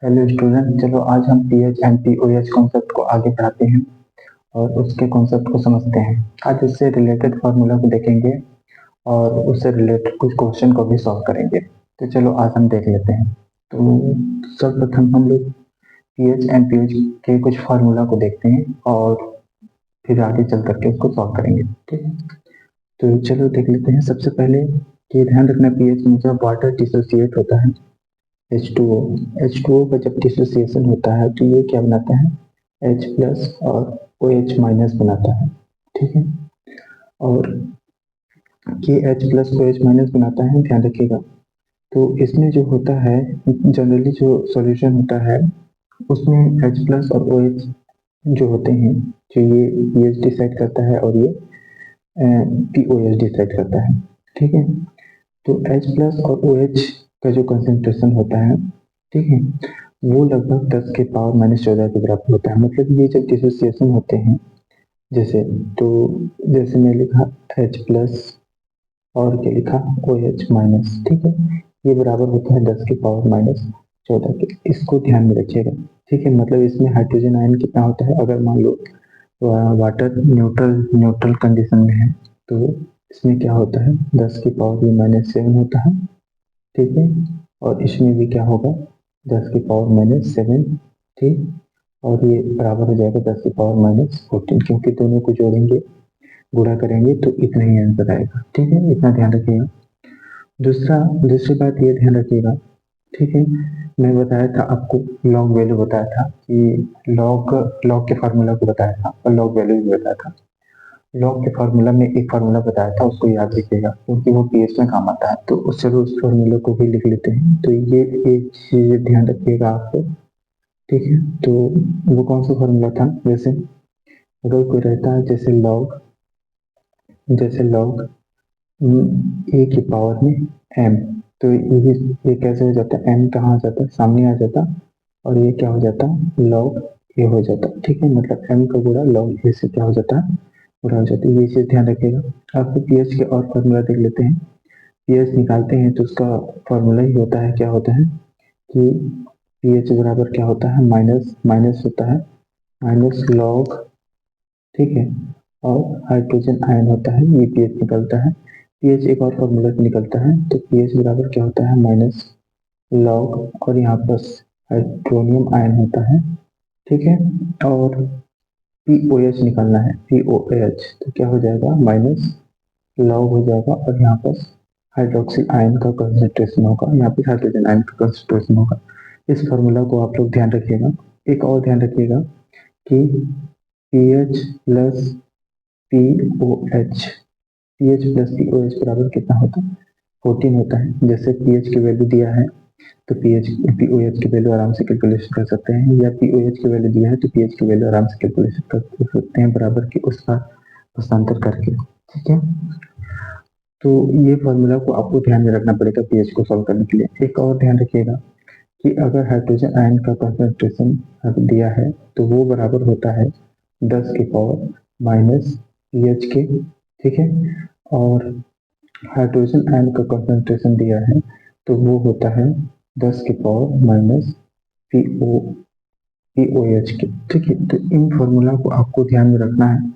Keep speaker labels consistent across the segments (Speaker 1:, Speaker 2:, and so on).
Speaker 1: Hello student, चलो आज हम पीएच एंड पीओएच कॉन्सेप्ट को आगे बढ़ाते हैं और उसके कॉन्सेप्ट को समझते हैं। आज उससे रिलेटेड फार्मूला को देखेंगे और उससे रिलेटेड कुछ क्वेश्चन को भी सॉल्व करेंगे। तो चलो आज हम देख लेते हैं। तो सर्वप्रथम हम लोग पीएच एंड पीओएच के कुछ फार्मूला को देखते हैं और फिर आगे चल करके उसको सॉल्व करेंगे। ठीक है, तो चलो देख लेते हैं। सबसे पहले ये ध्यान रखना, पीएच में जब वाटर डिसोसिएट होता है H2O, H2O का जब डिसोसिएशन होता है तो ये क्या बनाता है, H प्लस और OH माइनस बनाता है। ठीक है, और ये H प्लस OH माइनस बनाता है, ध्यान रखिएगा। तो इसमें जो होता है, जनरली जो सॉल्यूशन होता है उसमें H प्लस और OH जो होते हैं, जो ये pH डिसाइड करता है और ये POH डिसाइड करता है। ठीक है, तो H प्लस और OH का जो कंसेंट्रेशन होता है, ठीक है, वो लगभग 10 के पावर माइनस 14 के बराबर होता है। मतलब ये जब डिसोसिएशन होते हैं, जैसे तो जैसे मैं लिखा H प्लस और क्या लिखा OH माइनस, ठीक है, ये बराबर होता है 10 के पावर माइनस 14 के। इसको ध्यान में रखिएगा। ठीक है, मतलब इसमें हाइड्रोजन आयन कितना होता है, अगर मान लो वाटर न्यूट्रल न्यूट्रल कंडीशन में है तो इसमें क्या होता है, 10 की पावर ये माइनस 7 होता है। ठीक है, और इसमें भी क्या होगा, 10 की पावर माइनस 7। ठीक, और ये बराबर हो जाएगा 10 की पावर माइनस 14, क्योंकि दोनों को जोड़ेंगे, गुणा करेंगे तो इतना ही आंसर आएगा। ठीक है, इतना ध्यान रखिएगा। दूसरी बात ये ध्यान रखिएगा। ठीक है, मैं बताया था आपको, लॉग वैल्यू बताया था कि लॉग लॉग के फार्मूला को बताया था और लॉग वैल्यू भी बताया था। लॉग के फार्मूला में एक फार्मूला बताया था, उसको याद रखिएगा क्योंकि वो पीएच में काम आता है। तो चलो उस फार्मूले को भी लिख लेते हैं। तो ये एक चीज ध्यान रखिएगा आपको। ठीक है, तो वो कौन सा फार्मूला था, जैसे अगर कोई रहता है जैसे लॉग ए की पावर में एम, तो ये कैसे हो जाता है, एम कहाँ आ जाता है, सामने आ जाता, और ये क्या हो जाता है, लॉग ए हो जाता। ठीक है, मतलब एम का गुणा लॉग ए से क्या हो जाता है, पूरा हो जाती है। ये चीज ध्यान रखिएगा। आपको पीएच के और फार्मूला देख लेते हैं। पीएच निकालते हैं तो उसका फार्मूला ही होता है, क्या होता है कि पीएच बराबर क्या होता है, माइनस माइनस होता है, माइनस लॉग, ठीक है, और हाइड्रोजन आयन होता है, ये पीएच निकलता है। पीएच एक और फार्मूला से निकलता है, तो पीएच बराबर क्या होता है, माइनस लॉग, और यहाँ पर हाइड्रोनियम आयन होता है। ठीक है, और पीओएच निकालना है, पीओएच, तो क्या हो जाएगा, माइनस लॉग हो जाएगा, और यहाँ पर हाइड्रोक्सिल आयन का कंसंट्रेशन होगा, यहाँ पे हाइड्रोजन आयन का कंसंट्रेशन होगा। इस फार्मूला को आप लोग ध्यान रखिएगा। एक और ध्यान रखिएगा कि pH plus pOH, pH plus pOH बराबर कितना होता है, 14 होता है। जैसे पीएच की वैल्यू दिया है तो पीओएच की वैल्यू आराम से कैलकुलेशन कर सकते हैं, या पीओएच की वैल्यू दिया है तो पीएच की वैल्यू आराम से कैलकुलेशन कर सकते हैं, बराबर की उसका हस्तांतर करके। ठीक है, तो ये फॉर्मूला को आपको ध्यान में रखना पड़ेगा पीएच को सॉल्व करने के लिए। एक और ध्यान रखिएगा कि अगर हाइड्रोजन आयन का कंसंट्रेशन दिया है तो वो बराबर होता है 10 की पावर माइनस पीएच के। ठीक है, और हाइड्रोजन आयन का कंसंट्रेशन दिया है तो वो होता है 10 की पावर माइनस पीओएच के। ठीक है, तो इन फॉर्मूला को आपको ध्यान में रखना है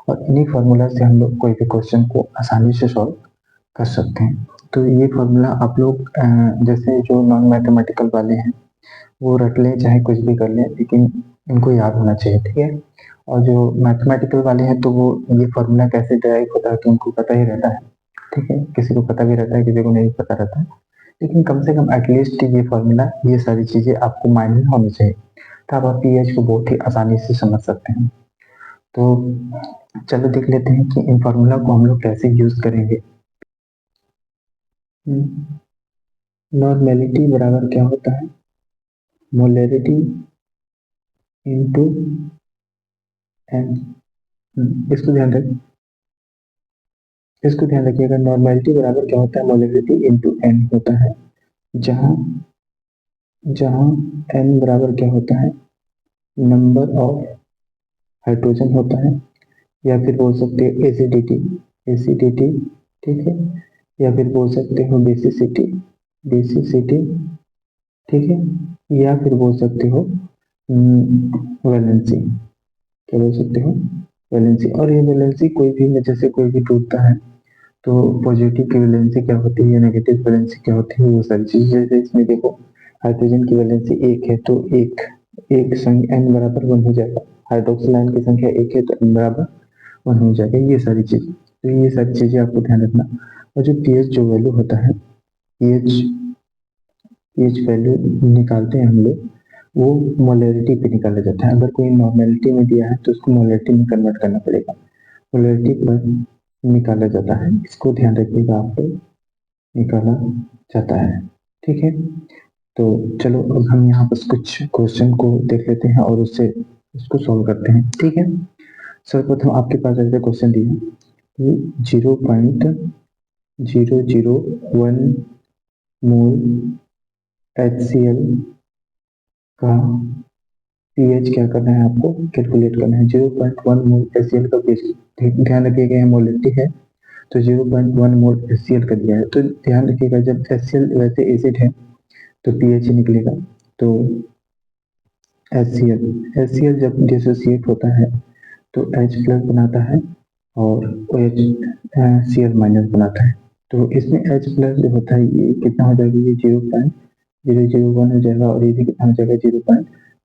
Speaker 1: और इन्हीं फॉर्मूला से हम लोग कोई भी क्वेश्चन को आसानी से सॉल्व कर सकते हैं। तो ये फॉर्मूला आप लोग जैसे जो नॉन मैथमेटिकल वाले हैं वो रट लें, चाहे कुछ भी कर लें, लेकिन इनको याद होना चाहिए। ठीक है, और जो मैथमेटिकल वाले हैं तो वो ये फॉर्मूला कैसे ड्राइव होता है तो उनको पता ही रहता है। ठीक है, किसी को पता भी रहता है, किसी को नहीं पता रहता है, लेकिन कम से कम एटलीस्ट ये फॉर्मूला, ये सारी चीजें आपको माइंड में होनी चाहिए, तब आप पीएच को बहुत ही आसानी से समझ सकते हैं। तो चलो देख लेते हैं कि इन फॉर्मूला को हम लोग कैसे यूज करेंगे। नॉर्मेलिटी बराबर क्या होता है, मोलरिटी इंटू एन। इसको ध्यान रखिएगा। नॉर्मेलिटी बराबर क्या होता है, मोलरिटी इंटू एन होता है, जहां जहां एन बराबर क्या होता है, नंबर ऑफ हाइड्रोजन होता है, या फिर बोल सकते हैं एसिडिटी, एसिडिटी, ठीक है, या फिर बोल सकते हो बेसिसिटी, बेसिसिटी, ठीक है, या फिर बोल सकते हो वैलेंसी। क्या बोल सकते हो? वैलेंसी। और ये वैलेंसी कोई भी में जैसे कोई भी टूटता है तो पॉजिटिव की वैलेंसी क्या होती है, नेगेटिव वैलेंसी क्या होती है, वो सारी चीज। जैसे इसमें देखो हाइड्रोजन की वैलेंसी एक है तो एक एक संख्या n बराबर 1 हो जाएगा। हाइड्रोक्सिल आयन की संख्या एक है तो n बराबर 1 हो जाएगा। ये सारी चीज, तो ये सारी चीजें आपको ध्यान रखना। और जो पीएच जो वैल्यू होता है, पीएच पीएच वैल्यू निकालते हैं हम लोग, वो मोलैरिटी पे निकाला जाता है। अगर कोई नॉर्मेलिटी में दिया है तो उसको मोलैरिटी में कन्वर्ट करना पड़ेगा, मोलैरिटी पर निकाला जाता है। इसको ध्यान रखिएगा, आप लोग निकाला जाता है। ठीक है, तो चलो अब हम यहाँ पर कुछ क्वेश्चन को देख लेते हैं और उससे उसको सॉल्व करते हैं। ठीक है, सर्वप्रथम आपके पास ऐसे क्वेश्चन दिए कि 0.001 मोल HCl का पीएच क्या करना है, आपको कैलकुलेट करना है। 0.1 मोल HCl का पीएच ध्यान रखिएगा, यहाँ मोलिटी है तो 0.1 मोल HCl का दिया है। तो ध्यान रखिएगा, जब HCl वैसे एसिड है तो पीएच ही निकलेगा। तो HCl जब डिसोसिएट होता है तो H प्लस बनाता है और Cl माइनस बनाता है। तो इसमें H प्लस जो होता है ये कितना हो जाएगा, ये 0.001 हो जाएगा और ये भी कितना हो जाएगा,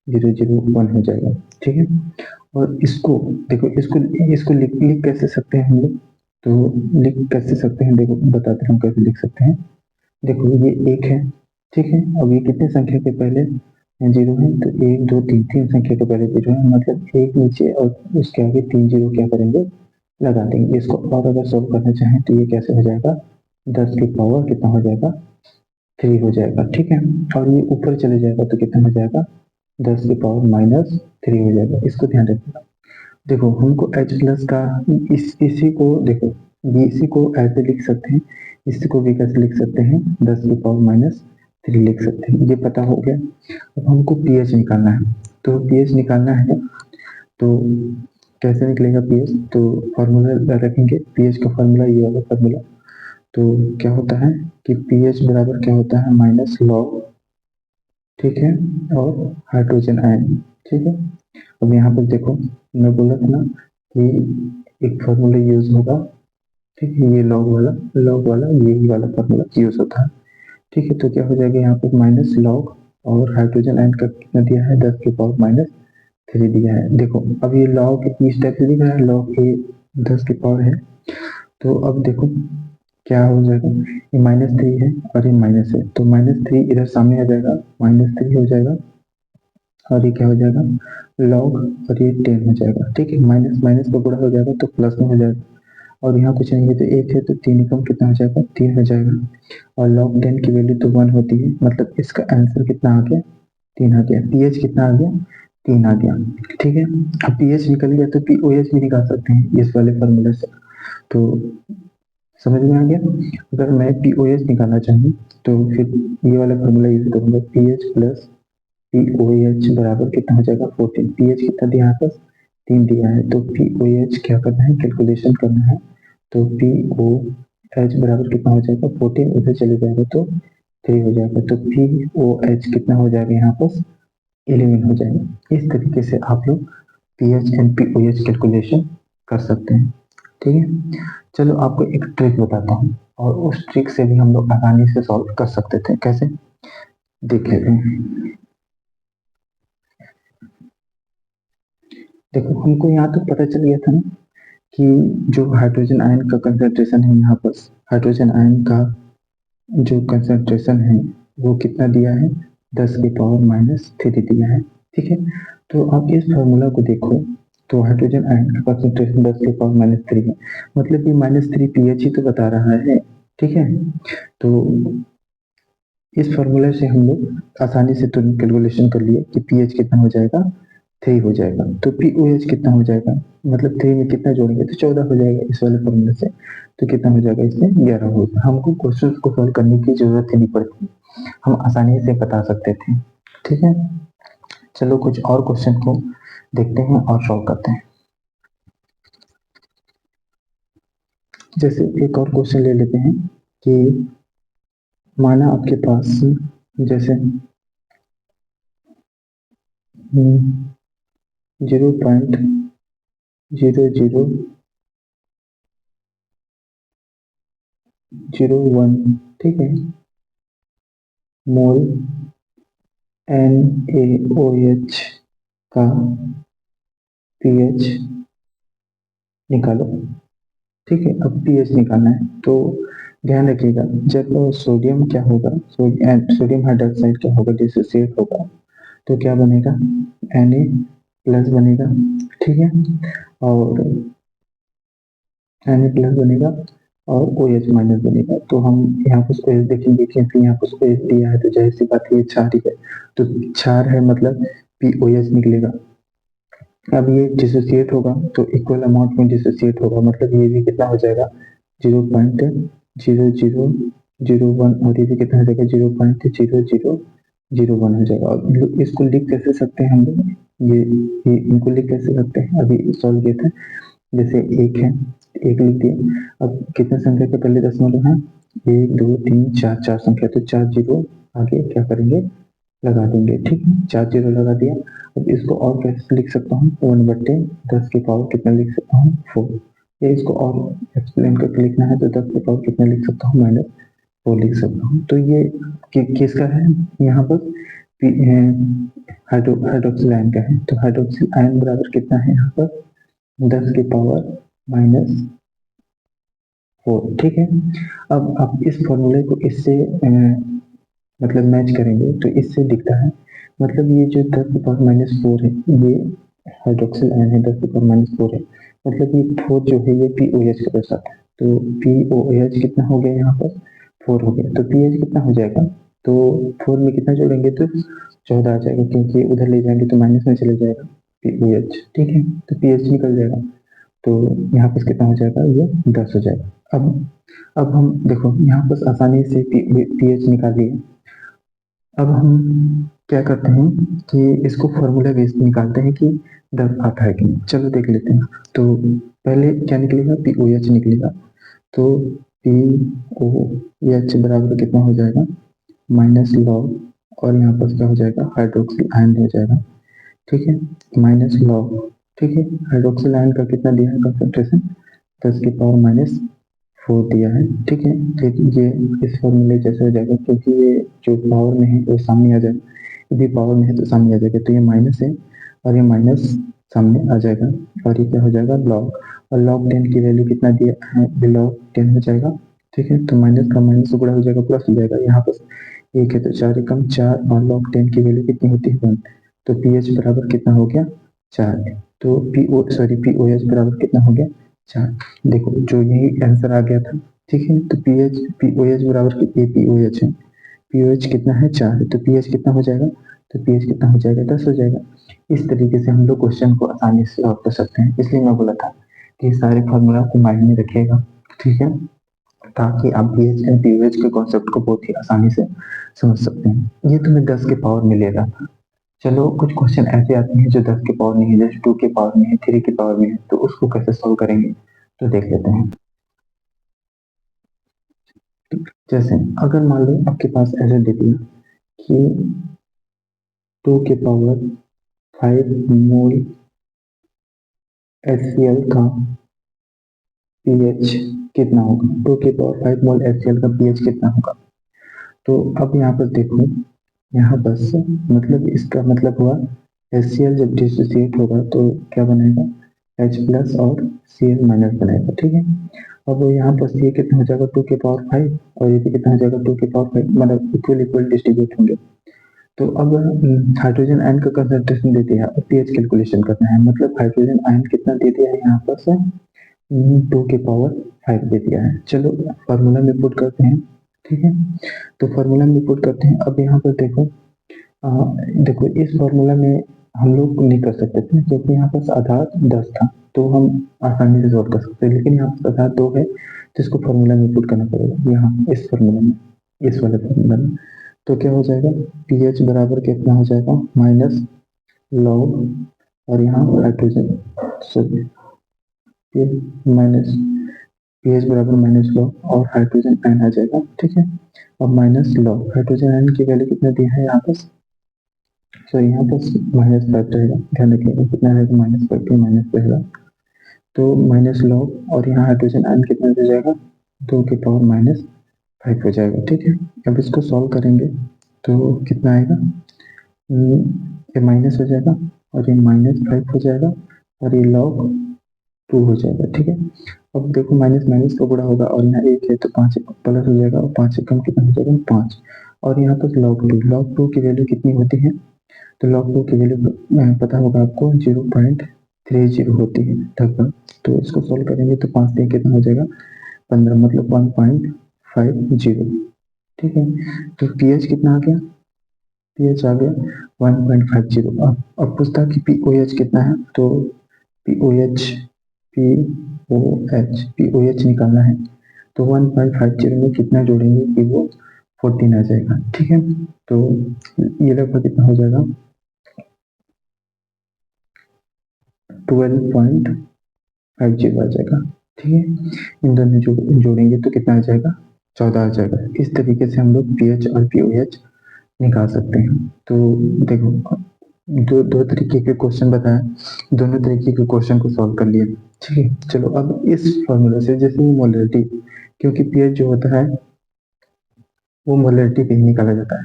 Speaker 1: 0.001 हो जाएगा। ठीक है, और इसको देखो, इसको लिख कैसे सकते हैं हम लोग, तो लिख कैसे सकते हैं, देखो बताते हैं कैसे लिख सकते हैं। देखो ये एक है, ठीक है, अब ये कितने संख्या के पहले जीरो है, तो एक दो तीन, तीन संख्या के पहले जीरो है, मतलब एक नीचे और उसके आगे तीन जीरो क्या करेंगे, लगा देंगे। इसको और अगर सोल्व करना चाहें तो ये कैसे हो जाएगा, 10 की पावर कितना हो जाएगा, 3 हो जाएगा। ठीक है, और ये ऊपर चले जाएगा तो कितना हो जाएगा, 10 की पावर -3 हो जाएगा। इसको ध्यान रखना। देखो हमको H प्लस का इसी को देखो, ये इसी को ऐसे लिख सकते हैं, इसी को भी कैसे लिख सकते हैं, 10 की पावर -3 लिख सकते हैं। ये पता हो गया। अब हमको पीएच निकालना है, तो पीएच निकालना है तो कैसे निकलेगा पीएच, तो फॉर्मूला रखेंगे। पीएच का फॉर्मूला ये वाला फॉर्मूला, तो क्या होता है कि पीएच बराबर क्या होता है, माइनस लॉग, ठीक है, और हाइड्रोजन आयन। ठीक है, अब यहाँ पर देखो मैं बोला था ना कि एक फॉर्मूला यूज होगा, ठीक है, ये लॉग वाला यही वाला फॉर्मूला यूज होता है। ठीक है, तो क्या हो जाएगा यहाँ पर माइनस लॉग, और हाइड्रोजन आयन का कितना दिया है, 10 की पावर -3 दिया है। देखो अब ये लॉग इस टाइप से दिख रहा है, लॉग ये 10 की पावर है, तो अब देखो क्या हो जाएगा, ये -3 है और ये माइनस है, तो -3 इधर सामने आ जाएगा, -3 हो जाएगा और ये क्या हो जाएगा, लॉग, और ये 10 हो जाएगा। ठीक है, माइनस माइनस का गुणा हो जाएगा तो प्लस में हो जाएगा, और यहाँ कुछ नहीं है तो एक है, तो 3 एकम कितना हो जाएगा, 3 हो जाएगा। और log 10 की वैल्यू तो 1 होती है, मतलब इसका आंसर कितना आ गया, 3 आ गया। पीएच कितना आ गया, 3 आ गया। ठीक है, अब पीएच निकल गया तो पीओएच भी निकाल सकते हैं इस वाले फॉर्मूले से। तो समझ में आ गया। अगर मैं पीओएच निकालना चाहूँ तो फिर ये वाला फॉर्मूला यूज करूंगा, पीएच प्लस पीओएच बराबर कितना हो जाएगा, 14। पीएच कितना दिया है, 3 दिया है, तो पीओएच क्या करना है, कैलकुलेशन करना है। तो पीओएच बराबर कितना हो जाएगा, 14, उधर चले जाएगा तो 3 हो जाएगा, तो पीओएच कितना हो जाएगा यहाँ पर, 11 हो जाएगा। इस तरीके से आप लोग पीएच एंड पीओएच कैलकुलेशन कर सकते हैं। ठीक है, चलो आपको एक ट्रिक बताता हूँ, और उस ट्रिक से भी हम लोग आसानी से सॉल्व कर सकते थे। कैसे, देख लेते हैं। देखो हमको यहाँ तक पता चल गया था ना कि जो हाइड्रोजन आयन का कंसंट्रेशन है, यहाँ पर हाइड्रोजन आयन का जो कंसंट्रेशन है वो कितना दिया है, 10 की पावर -3 दिया है। ठीक है, तो आप इस फॉर्मूला को देखो, तो हाइड्रोजन आयन का कंसंट्रेशन 10 की पावर -3 है, मतलब ये -3 पीएच ही तो बता रहा है। ठीक है, तो इस फॉर्मूला से हम लोग आसानी से तुरंत कैलकुलेशन कर लिए कि पीएच कितना हो जाएगा, 3 हो जाएगा। तो पीओएच कितना हो जाएगा, मतलब 3 में कितना जोड़ेंगे तो 14 हो जाएगा इस वाले फॉर्मूले से, तो कितना हो जाएगा, इसमें 11 होगा। हमको क्वेश्चन को सॉल्व करने की जरूरत ही नहीं पड़ती, हम आसानी से बता सकते थे। ठीक है, चलो कुछ और क्वेश्चन को देखते हैं और सॉल्व करते हैं। जैसे एक और क्वेश्चन ले लेते हैं कि माना आपके पास जैसे 0.0001, ठीक है, मोल NaOH का pH निकालो। ठीक है, अब pH निकालना है तो ध्यान रखिएगा, जब सोडियम क्या होगा, सोडियम हाइड्रोक्साइड क्या होगा, डिसोसिएट होगा तो क्या बनेगा, Na प्लस बनेगा, ठीक है, और Na प्लस बनेगा और OH माइनस बनेगा। तो हम यहाँ पर OH देखेंगे क्योंकि यहाँ पर OH दिया है तो जाहिर सी बात है ये क्षार ही है, तो क्षार है मतलब POH निकलेगा। अब ये डिसोसिएट होगा तो इक्वल अमाउंट में डिसोसिएट होगा, मतलब ये भी कितना हो जाएगा 0.0001 और ये भी कितना हो जाएगा 0.0001 हो जाएगा। और इसको लिख कैसे सकते हैं हम लोग, ये इनको लिख कैसे सकते हैं, अभी सॉल्व किया था, जैसे एक है, एक लिख दिए, अब कितने संख्या के पहले दशमलव है, 1 2 3 4, 4 संख्या, तो 4 जीरो आगे क्या करेंगे लगा देंगे, ठीक है, 4 जीरो लगा दिया। अब इसको और कैसे लिख सकता हूँ, 1/10 की पावर कितना लिख सकता हूँ 4, या इसको और एक्सप्लेन करके लिखना है तो 10 की पावर कितना लिख सकता हूँ -4 लिख सकता हूँ। तो ये किसका है, यहाँ पर हाइड्रोक्सिल आयन का है, तो हाइड्रोक्सिल आयन बराबर कितना है यहाँ पर 10 की पावर -4, ठीक है। अब आप इस फॉर्मूले को इससे मतलब मैच करेंगे तो इससे दिखता है, मतलब ये जो 10 की पावर -4 है ये हाइड्रोक्सिल आयन है, 10 की पावर -4 है, मतलब ये 4 जो है ये POH का दर्शाता है, तो POH कितना हो गया यहाँ पर 4 हो गया, तो pH कितना हो जाएगा, तो 4 में कितना जोड़ेंगे तो 14 आ जाएगा, क्योंकि उधर ले जाएंगे तो माइनस में चले जाएगा POH, ठीक है, तो pH निकल जाएगा, तो यहाँ पर कितना हो जाएगा ये 10 हो जाएगा। अब हम देखो यहाँ पर आसानी से pH निकाल लिए। अब हम क्या करते हैं कि इसको फॉर्मूला बेस निकालते हैं कि 10 आता है कि नहीं, चलो देख लेते हैं। तो पहले क्या निकलेगा, POH निकलेगा, तो POH बराबर कितना हो जाएगा -log, और यहाँ पर क्या हो जाएगा हाइड्रोक्सिल आयन हो जाएगा, ठीक है, -log, ठीक है, हाइड्रोक्सिल आयन का कितना दिया है कंसंट्रेशन 10 की पावर -4 दिया है, ठीक है, लेकिन ये इस फॉर्मूले जैसे हो जाएगा, क्योंकि ये जो पावर में है वो सामने आ जाएगा, यदि पावर में है तो सामने आ जाएगा, तो ये माइनस है और ये माइनस सामने आ जाएगा, और ये क्या हो जाएगा log, और log 10 की वैल्यू कितना दिया है, log 10 हो जाएगा, ठीक है, तो माइनस का माइनस गुणा हो जाएगा प्लस हो जाएगा, यहाँ पर एक है तो 4 एकम 4, और log 10 की वैल्यू कितनी होती है 1, तो pH बराबर कितना हो गया 4, तो POH बराबर कितना हो गया 4। देखो जो यही आंसर आ गया था, ठीक है, तो POH बराबर POH है, POH कितना है 4, तो pH कितना हो जाएगा, तो pH कितना हो जाएगा 10 हो जाएगा। इस तरीके से हम लोग क्वेश्चन को आसानी से सॉल्व कर सकते हैं, इसलिए मैं बोला था कि सारे फॉर्मूला को माइंड में रखिएगा, ठीक है, ताकि आप pH एंड POH के कॉन्सेप्ट को बहुत ही आसानी से समझ सकते हैं। ये तुम्हें 10 के पावर में ले रहा था। चलो कुछ क्वेश्चन ऐसे आते हैं जो 10 के पावर में है, जैसे 2 के पावर में है, 3 के पावर में है, तो उसको कैसे सॉल्व करेंगे तो देख लेते हैं। जैसे अगर मान लो आपके पास ऐसे दे दिया कि 2 के पावर 5 मोल HCl का pH कितना होगा, 2 के पावर 5 मोल HCl का pH कितना होगा, तो अब यहाँ पर देखो, यहाँ बस मतलब इसका मतलब हुआ HCl जब डिसोसिएट होगा तो क्या बनेगा H प्लस और Cl माइनस बनेगा, ठीक है। अब यहाँ पर ये कितना हो जाएगा 2 के पावर 5 और ये भी कितना हो जाएगा 2 के पावर 5, मतलब इक्वल डिस्ट्रीब्यूट होंगे। तो अब हाइड्रोजन आयन का कंसंट्रेशन दे दिया और pH कैलकुलेशन करना है, मतलब हाइड्रोजन आयन कितना दे दिया है यहाँ पर से 2 के पावर 5 दे दिया है। चलो फार्मूला में पुट करते हैं, ठीक है, तो फार्मूला में पुट करते हैं। अब यहाँ पर देखो देखो इस फार्मूला में हम लोग नहीं कर सकते थे क्योंकि यहाँ पर आधार 10 था, तो हम आसानी से सॉल्व कर सकते हैं, लेकिन यहाँ पर आधार 2 है तो इसको फार्मूला में पुट करना पड़ेगा, यहाँ इस फार्मूला में, इस वाले फार्मूला में। तो क्या हो जाएगा pH बराबर कितना हो जाएगा -log, और यहाँ हाइड्रोजन सॉरी माइनस pH बराबर -log और हाइड्रोजन आयन आ जाएगा, ठीक है। अब -log हाइड्रोजन आयन की वैल्यू कितना दिया है यहाँ पर सो यहाँ पर -5 रहेगा, ध्यान रखिएगा कितना रहेगा, -5 माइनस रहेगा, तो माइनस लॉग, और यहाँ हाइड्रोजन आयन कितना हो जाएगा, 2 की पावर -5 हो जाएगा। ठीक है, अब इसको सॉल्व करेंगे तो कितना आएगा, ये माइनस हो जाएगा और ये -5 हो जाएगा और ये लॉग 2 हो जाएगा। ठीक है, अब देखो माइनस माइनस का गुणा होगा और यहाँ 1 है तो 5 प्लस हो जाएगा और 5 से कम कितना हो जाएगा, 5, और यहाँ पर लॉग 2 की वैल्यू कितनी होती है, तो लॉग 2 की वैल्यू पता होगा आपको, 0.30 होती है लगभग। तो इसको सोल्व करेंगे तो 5 से कितना हो जाएगा, 15, मतलब 1.50। ठीक है, तो पीएच कितना आ गया, पीएच आ गया 1.50। अब पूछता है कि पीओएच कितना है, तो पीओएच पीओएच निकालना है, तो 1.50 में कितना जोड़ेंगे कि वो 14 आ जाएगा। ठीक है, तो ये लगभग कितना हो जाएगा, 12.50 आ जाएगा। ठीक है, इन दोनों जोड़ेंगे तो कितना आ जाएगा, 14 आ जाएगा। इस तरीके से हम लोग पीएच और पीओएच निकाल सकते हैं। तो देखो, दो तरीके के क्वेश्चन बताए, दोनों तरीके के क्वेश्चन को सॉल्व कर लिए। ठीक है, चलो अब इस फॉर्मूला से, जैसे मोलरिटी, क्योंकि पीएच जो होता है वो मोलरिटी पे ही निकाला जाता है,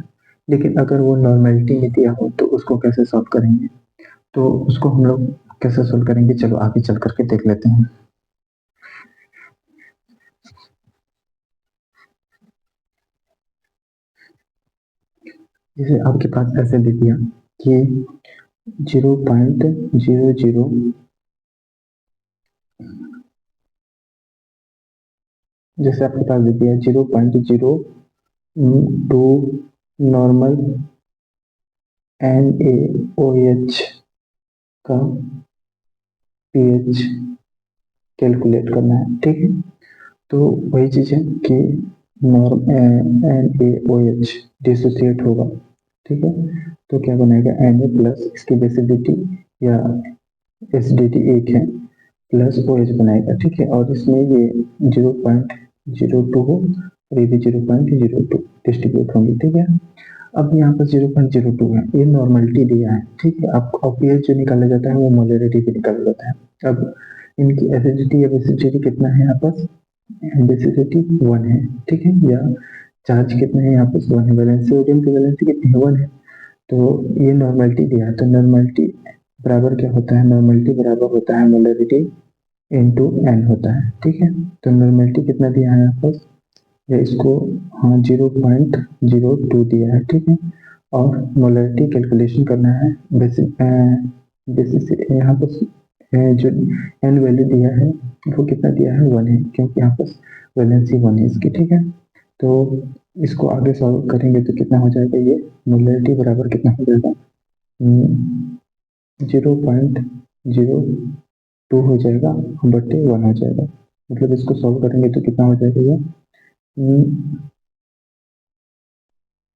Speaker 1: लेकिन अगर वो नॉर्मेलिटी में दिया हो तो उसको कैसे सॉल्व करेंगे, तो उसको हम लोग कैसे सॉल्व करेंगे, चलो आगे चल करके देख लेते हैं। जैसे आपके पास ऐसे दे दिया कि 0.00, जैसे आपके पास दे दिया 0.02 नॉर्मल NaOH का पीएच कैलकुलेट करना है। ठीक है, तो वही चीज है कि NaOH डिसोसिएट होगा। ठीक है, तो क्या बनाएगा, Na प्लस, इसकी बेसिडिटी या एसिडिटी एक है, प्लस OH बनाएगा। ठीक है, और इसमें ये 0.02 हो और ये भी 0.02 डिस्ट्रीब्यूट होंगे। ठीक है, अब यहाँ पर 0.02 है, ये नॉर्मलिटी दिया है। ठीक है, आपको पीएच जो निकाला जाता है वो मोलरिटी पे निकाला जाता है। अब इनकी एसिडिटी या बेसिडिटी कितना है, यहाँ पर बेसिडिटी 1 है। ठीक है, या चार्ज कितना है, यहाँ पर 1 है, वैलेंसी, सोडियम की वैलेंसी कितनी है, 1 है। तो ये नॉर्मलिटी दिया है, तो नॉर्मलिटी बराबर क्या होता है, नॉर्मलिटी बराबर होता है मोलरिटी इंटू एन होता है। ठीक है, तो नॉर्मलिटी कितना दिया है यहाँ पर, या इसको, हाँ, 0.02 दिया है। ठीक है, और मोलरिटी कैलकुलेशन करना है, बेसिक बेसिस यहाँ पर जो एन वैल्यू दिया है वो कितना दिया है, 1 है, क्योंकि यहाँ पर वैलेंसी 1 है इसकी। ठीक है, तो इसको आगे सॉल्व करेंगे तो कितना हो जाएगा, ये मोलरिटी बराबर कितना हो जाएगा, 0.02 हो जाएगा बटे 1 हो जाएगा। मतलब इसको सॉल्व करेंगे तो कितना हो जाएगा, ये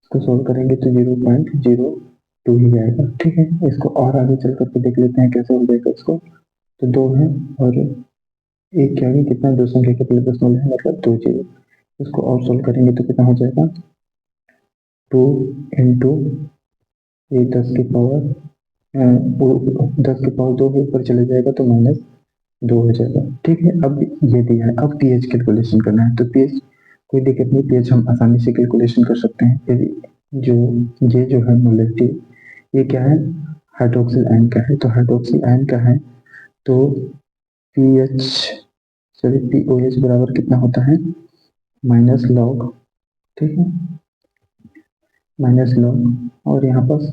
Speaker 1: इसको सॉल्व करेंगे तो 0.02 ही आएगा। ठीक है, इसको और आगे चल करके देख लेते हैं कैसे हो जाएगा इसको। तो 2 है और एक के आगे कितना, 2 संख्या के पहले 10 है, मतलब 2 जीरो। इसको और सॉल्व करेंगे तो कितना हो जाएगा, 2 इंटू ये 10 की पावर 2 के ऊपर चले जाएगा तो -2 हो जाएगा। ठीक है, अब ये दिया है, अब पीएच कैलकुलेशन करना है, तो पीएच कोई दिक्कत नहीं, पीएच हम आसानी से कैलकुलेशन कर सकते हैं। यदि जो ये जो है मोलरिटी, ये क्या है, हाइड्रोक्सिल आयन का है, तो हाइड्रोक्सिल आयन का है, तो पीएच सॉरी पीओएच बराबर कितना होता है, माइनस लॉग। ठीक है, माइनस लॉग, और यहाँ पर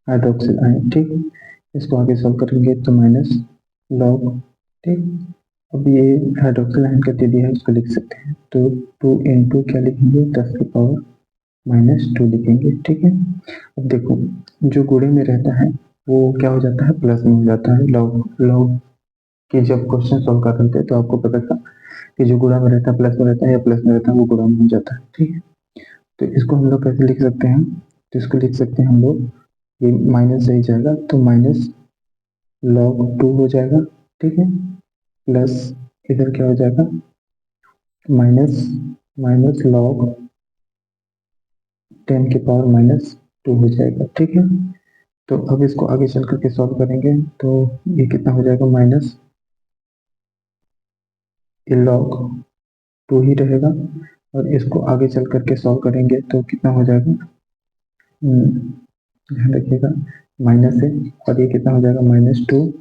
Speaker 1: हाइड्रोक्सिल आयन। ठीक, इसको आगे सॉल्व करेंगे तो माइनस लॉग। ठीक, अब ये हाइड्रोक्सिल आयन का दे दिया है, इसको लिख सकते हैं, तो 2 इंटू क्या लिखेंगे, 10 की पावर -2 लिखेंगे। ठीक है, अब देखो जो गुणे में रहता है वो क्या हो जाता है, प्लस में हो जाता है। लॉग लॉग के जब क्वेश्चन सॉल्व कर रहे थे तो आपको पता था कि जो गुणा में रहता है प्लस में रहता है, या प्लस में रहता है वो गुणा में हो जाता है। ठीक है, तो इसको हम लोग कैसे लिख सकते हैं, तो इसको लिख सकते हैं हम लोग, ये माइनस रह जाएगा तो माइनस log 2 हो जाएगा। ठीक है, प्लस इधर क्या हो जाएगा, माइनस माइनस लॉग 10 की पावर -2 हो जाएगा। ठीक है, तो अब इसको आगे चल करके सॉल्व करेंगे तो ये कितना हो जाएगा, माइनस log 2 ही रहेगा। और इसको आगे चल करके सॉल्व करेंगे तो कितना हो जाएगा, ध्यान रखिएगा, माइनस है और ये कितना हो जाएगा, -2।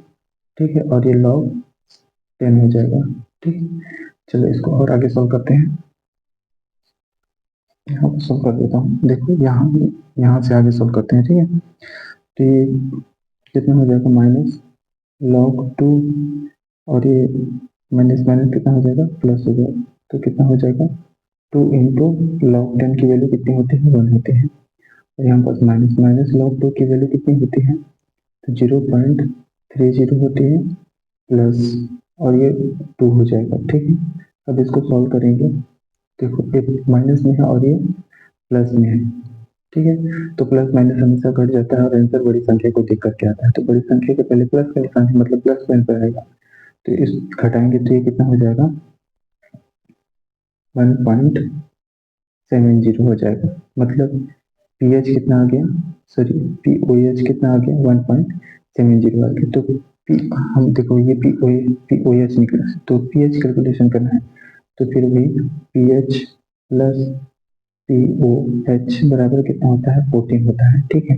Speaker 1: ठीक है, और ये log 10 हो जाएगा। ठीक, चलो इसको और आगे सॉल्व करते हैं। यहाँ पर सॉल्व कर देता हूँ, देखो यहाँ से आगे सॉल्व करते हैं। ठीक है, तो ये कितना हो जाएगा, -log 2 और ये माइनस माइनस कितना हो जाएगा, प्लस हो जाएगा। तो कितना हो जाएगा, 2 इंटू log 10 की वैल्यू कितनी होती है, 1 होती है। और यहाँ पर माइनस माइनस log 2 की वैल्यू कितनी होती है, तो 0.30 होती है, प्लस और ये 2 हो जाएगा। ठीक है, अब इसको सॉल्व करेंगे, देखो ये माइनस में है और ये प्लस में है। ठीक है, तो प्लस माइनस हमेशा घट जाता है और आंसर बड़ी संख्या को देख करके आता है। तो बड़ी संख्या के पहले प्लस का निशान है, मतलब प्लस साइन पर आएगा। तो इस घटाएंगे तो ये कितना हो जाएगा, 1.70 हो जाएगा। मतलब पीएच कितना आ गया, सॉरी पीओएच कितना आ गया, 1.70 आ गया। तो पी हम देखो ये पीओएच निकला, तो पीएच कैलकुलेशन करना है तो फिर भी पीएच प्लस पीओएच बराबर कितना होता है, 14 होता है। ठीक है,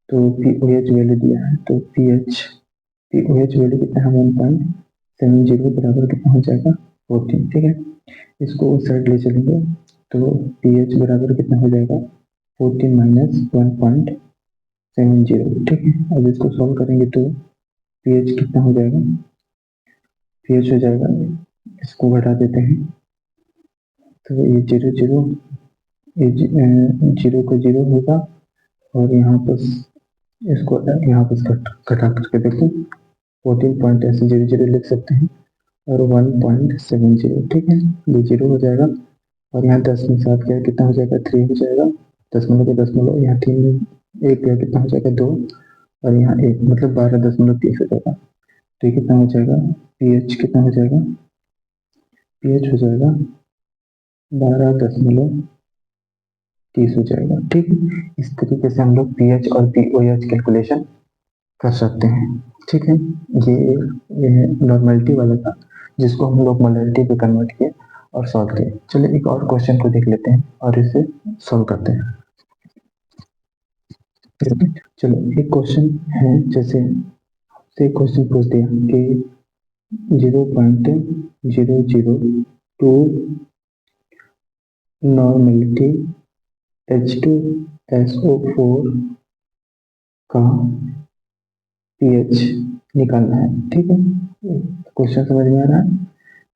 Speaker 1: तो पीओएच वैल्यू दिया है, तो पीओएच वैल्यू कितना है, 1.70 बराबर कितना हो जाएगा, 14। ठीक है, इसको उस साइड ले चलेंगे तो पीएच बराबर कितना हो जाएगा, 14 माइनस 1.70। ठीक है, अब इसको सॉल्व करेंगे तो पीएच कितना हो जाएगा, पीएच हो जाएगा, इसको घटा देते हैं तो ये 0 ये 0 का 0 होगा और यहाँ पर इसको यहाँ पर घटा करके देखो 14 पॉइंट ऐसे 0 लिख सकते हैं और 1.70। ठीक है, ये 0 हो जाएगा और यहाँ 10 में 7 गया कितना हो जाएगा, 3 हो जाएगा। दशमलव के दशमलव यहाँ 3 में 1 गया कितना हो जाएगा, 2 और यहाँ 1 मतलब 12.30 हो जाएगा। तो ये कितना हो जाएगा, पीएच कितना हो जाएगा, पीएच हो जाएगा 12.30 हो जाएगा। ठीक है, इस तरीके से हम लोग पीएच और पीओएच कैलकुलेशन कर सकते हैं। ठीक है, ये नॉर्मलिटी वाला था जिसको हम लोग मोलरिटी पे कन्वर्ट किए और सॉल्व किए। चलिए एक और क्वेश्चन को देख लेते हैं और इसे सॉल्व करते हैं। चलो एक क्वेश्चन है, जैसे से क्वेश्चन पूछ दिया कि 0.002 नॉर्मलिटी H2SO4 का पीएच निकालना है। ठीक है, क्वेश्चन समझ में आ रहा है,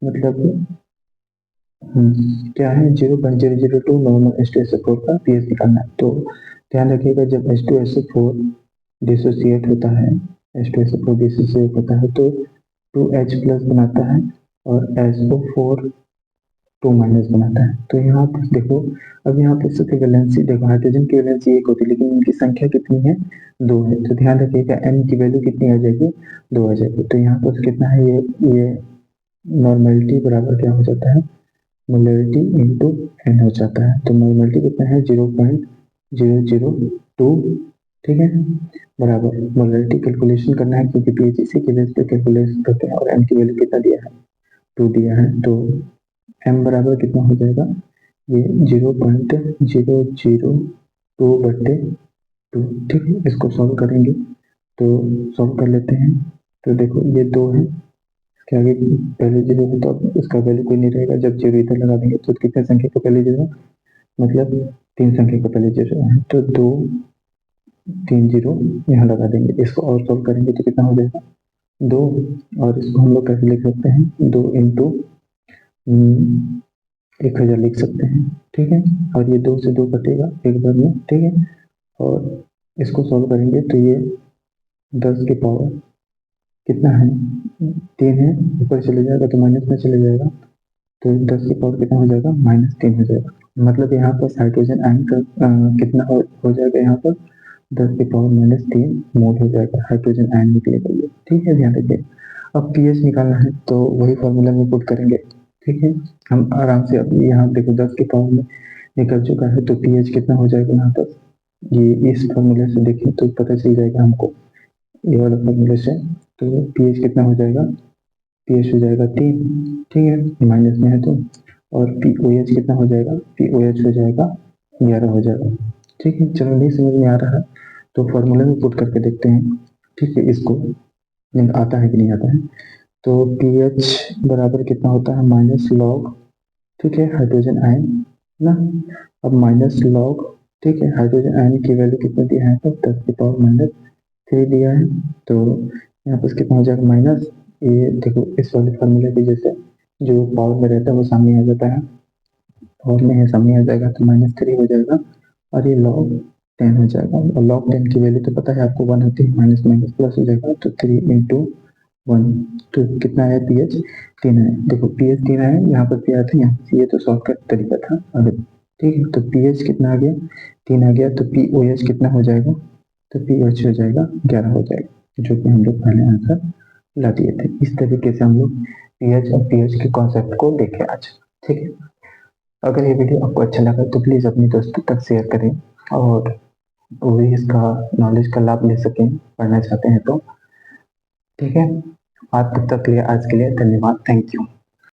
Speaker 1: मतलब क्या है, 0.002 नॉर्मल H2SO4 का पीएच निकालना है। तो ध्यान रखिएगा, जब H2SO4 डिसोसिएट होता है, H2SO4 डिसोसिएट होता है तो 2H प्लस बनाता है और SO4 2 माइनस बनाता है। तो यहाँ पर देखो, अब यहाँ पर सबकी वैलेंसी देखो, हाइड्रोजन की वैलेंसी 1 होती है लेकिन इनकी संख्या कितनी है, 2 है। तो ध्यान रखिएगा N की वैल्यू कितनी आ जाएगी, 2 आ जाएगी। तो यहाँ पर कितना है, ये नॉर्मलिटी बराबर क्या हो जाता है, मोलरिटी इंटू N हो जाता है। तो नॉर्मलिटी कितना है, 0.002। ठीक है, बराबर मोलरिटी कैलकुलेशन करना है क्योंकि पीएच इसी के बेस पे कैलकुलेट करते हैं और N की वैल्यू कितना दिया है, 2 दिया है। तो M बराबर कितना हो जाएगा, ये 0.002/2। ठीक है, इसको सॉल्व करेंगे तो सॉल्व कर लेते हैं। तो देखो ये 2 है, इसके आगे पहले 0 है तो अब इसका वैल्यू कोई नहीं रहेगा। जब 0 इधर लगा देंगे तो कितने संख्या का पहले 0, मतलब 3 संख्या का पहले 0 है, तो 2 3 0 यहाँ लगा देंगे। इसको और सॉल्व करेंगे तो कितना हो जाएगा, 2, और इसको हम लोग कैसे लिख सकते हैं, 2 इंटू 1000 लिख सकते हैं। ठीक है, और ये 2 से 2 कटेगा एक बार में। ठीक है, और इसको सॉल्व करेंगे तो ये 10 की पावर कितना है, 3 है, ऊपर चले जाएगा तो माइनस में चले जाएगा, तो 10 की पावर कितना हो जाएगा, -3 हो जाएगा। मतलब यहाँ पर हाइड्रोजन आयन का कितना हो जाएगा, यहाँ पर 10 की पावर -3 मोल हो जाएगा हाइड्रोजन आयन निकलेगा ये। ठीक है, ध्यान रखिए। अब पीएच निकालना है तो वही फॉर्मूला में पुट करेंगे। ठीक है, हम आराम से, अब यहाँ देखो 10 की पावर में निकल चुका है तो पीएच कितना हो जाएगा यहाँ पर ये इस फॉर्मूले से देखें तो पता चल जाएगा हमको, ये वाला फॉर्मूले से। तो पीएच कितना हो जाएगा, पीएच हो जाएगा 3, ठीक है, माइनस में है तो। और पीओएच कितना हो जाएगा, पीओएच हो जाएगा 11 हो जाएगा, ठीक है। चलो नहीं समझ में आ रहा है तो फॉर्मूले में पुट करके देखते हैं, ठीक है, इसको आता है कि नहीं आता है। तो पीएच बराबर कितना होता है, माइनस लॉग, ठीक है, हाइड्रोजन आयन ना। अब माइनस लॉग, ठीक है, हाइड्रोजन आयन की वैल्यू कितना दिया है, तो 10⁻³ दिया है। तो यहाँ पर कितना हो जाएगा माइनस, ये देखो इस वाले फॉर्मूले की जैसे जो पावर में रहता है वो सामने आ जाता है, पावर में है सामने आ जाएगा तो -3 हो जाएगा। और ये log 10 हो जाएगा, और log 10 की वैल्यू तो पता है आपको 1 होती है, माइनस माइनस प्लस हो जाएगा, तो 3 × 1। तो कितना है पीएच 3 है, देखो पीएच 3 है, यहाँ पर दिया था, यहाँ से ये तो शॉर्टकट तरीका था अगर, ठीक है। तो पीएच कितना आ गया, 3 आ गया, तो पीओएच कितना हो जाएगा, तो पीओएच हो जाएगा 11 हो जाएगा, जो कि हम लोग पहले आंसर ला दिए थे। इस तरीके से हम लोग पीएच और पीएच के कॉन्सेप्ट को देखे आज, ठीक है। अगर ये वीडियो आपको अच्छा लगा तो प्लीज़ अपने दोस्तों तक शेयर करें, और वो भी इसका नॉलेज का लाभ ले सकें, पढ़ना चाहते हैं तो, ठीक है। आज तक के लिए, आज के लिए धन्यवाद, थैंक यू।